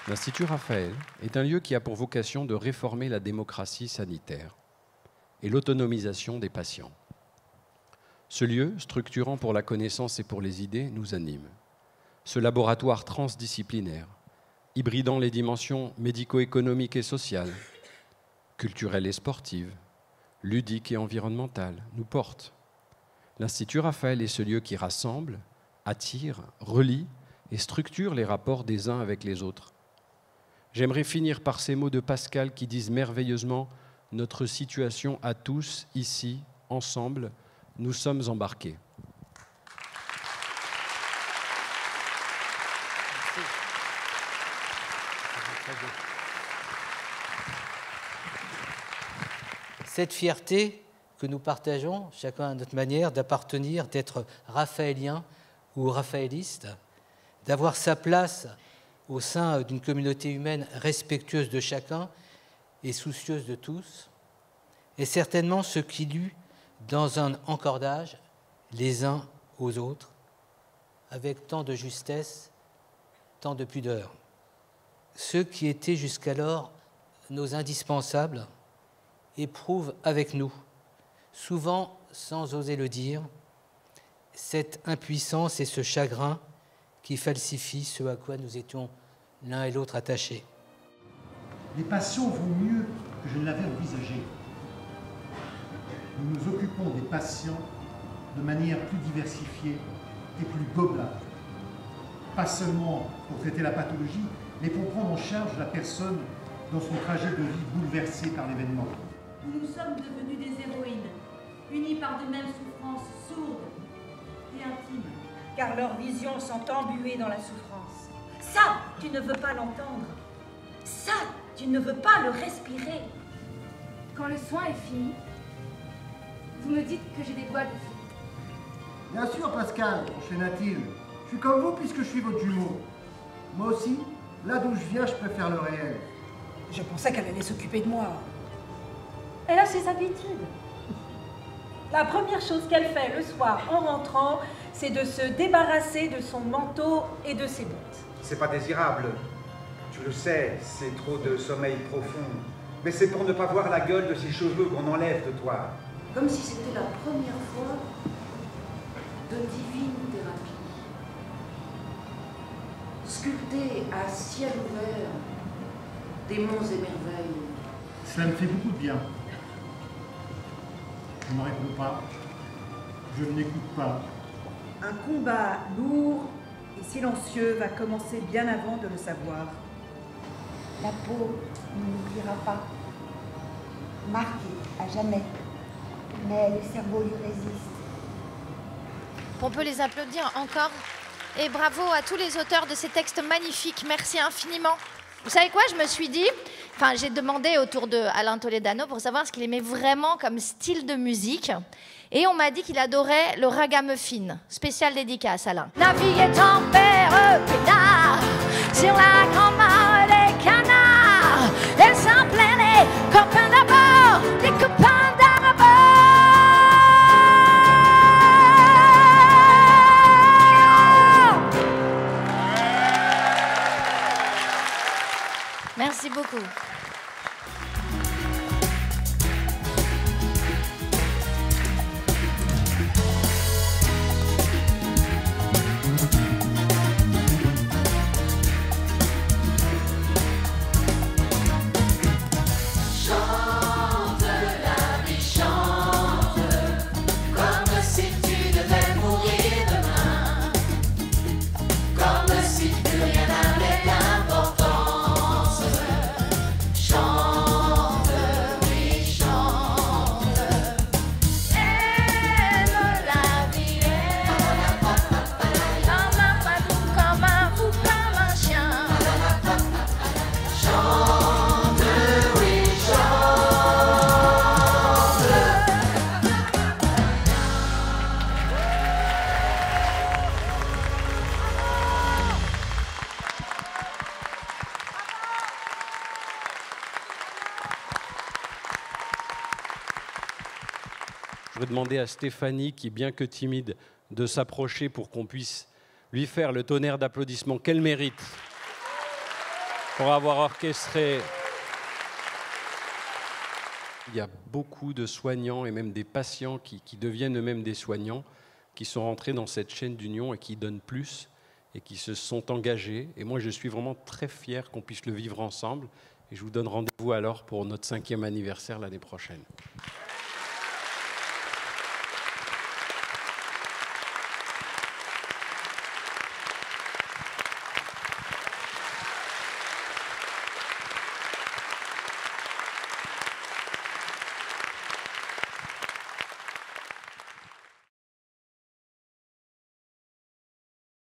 L'Institut Raphaël est un lieu qui a pour vocation de réformer la démocratie sanitaire et l'autonomisation des patients. Ce lieu, structurant pour la connaissance et pour les idées, nous anime. Ce laboratoire transdisciplinaire, hybridant les dimensions médico-économiques et sociales, culturelles et sportives, ludiques et environnementales, nous porte. L'Institut Raphaël est ce lieu qui rassemble, attire, relie et structure les rapports des uns avec les autres. J'aimerais finir par ces mots de Pascal qui disent merveilleusement « Notre situation à tous, ici, ensemble, nous sommes embarqués ». Cette fierté que nous partageons, chacun à notre manière, d'appartenir, d'être raphaélien ou raphaéliste, d'avoir sa place au sein d'une communauté humaine respectueuse de chacun et soucieuse de tous, est certainement ce qui lie dans un encordage les uns aux autres, avec tant de justesse, tant de pudeur. Ceux qui étaient jusqu'alors nos indispensables éprouvent avec nous, souvent sans oser le dire, cette impuissance et ce chagrin qui falsifient ce à quoi nous étions l'un et l'autre attachés. Les patients vont mieux que je ne l'avais envisagé. Nous nous occupons des patients de manière plus diversifiée et plus gobelin. Pas seulement pour traiter la pathologie, mais pour prendre en charge la personne dans son trajet de vie bouleversé par l'événement. Nous sommes devenus des héroïnes, unies par de mêmes souffrances sourdes et intimes. Car leurs visions sont embuées dans la souffrance. Ça, tu ne veux pas l'entendre. Ça, tu ne veux pas le respirer. Quand le soin est fini, vous me dites que j'ai des doigts de fée. Bien sûr, Pascal, enchaîna-t-il. Je suis comme vous puisque je suis votre jumeau. Moi aussi, là d'où je viens, je préfère le réel. Je pensais qu'elle allait s'occuper de moi. Elle a ses habitudes. La première chose qu'elle fait le soir en rentrant, c'est de se débarrasser de son manteau et de ses bottes. C'est pas désirable. Tu le sais, c'est trop de sommeil profond. Mais c'est pour ne pas voir la gueule de ces cheveux qu'on enlève de toi. Comme si c'était la première fois de divine thérapie. Sculptée à ciel ouvert, des monts et merveilles. Cela me fait beaucoup de bien. Je ne réponds pas. Je n'écoute pas. Un combat lourd et silencieux va commencer bien avant de le savoir. La peau ne n'oubliera pas, marquée à jamais, mais le cerveau lui résiste. On peut les applaudir encore. Et bravo à tous les auteurs de ces textes magnifiques. Merci infiniment. Vous savez quoi, je me suis dit, j'ai demandé autour de Alain Toledano pour savoir ce qu'il aimait vraiment comme style de musique. Et on m'a dit qu'il adorait le ragamuffin. Spécial dédicace, Alain. Naviguer en père pénard sur la grande mare des canards. Et s'en plaît les copains d'abord, les copains d'abord. Merci beaucoup. Je vais demander à Stéphanie, qui bien que timide, de s'approcher pour qu'on puisse lui faire le tonnerre d'applaudissements qu'elle mérite. pour avoir orchestré. Il y a beaucoup de soignants et même des patients qui deviennent eux-mêmes des soignants, qui sont rentrés dans cette chaîne d'union et qui donnent plus et qui se sont engagés. Et moi, je suis vraiment très fier qu'on puisse le vivre ensemble. Et je vous donne rendez-vous alors pour notre 5e anniversaire l'année prochaine.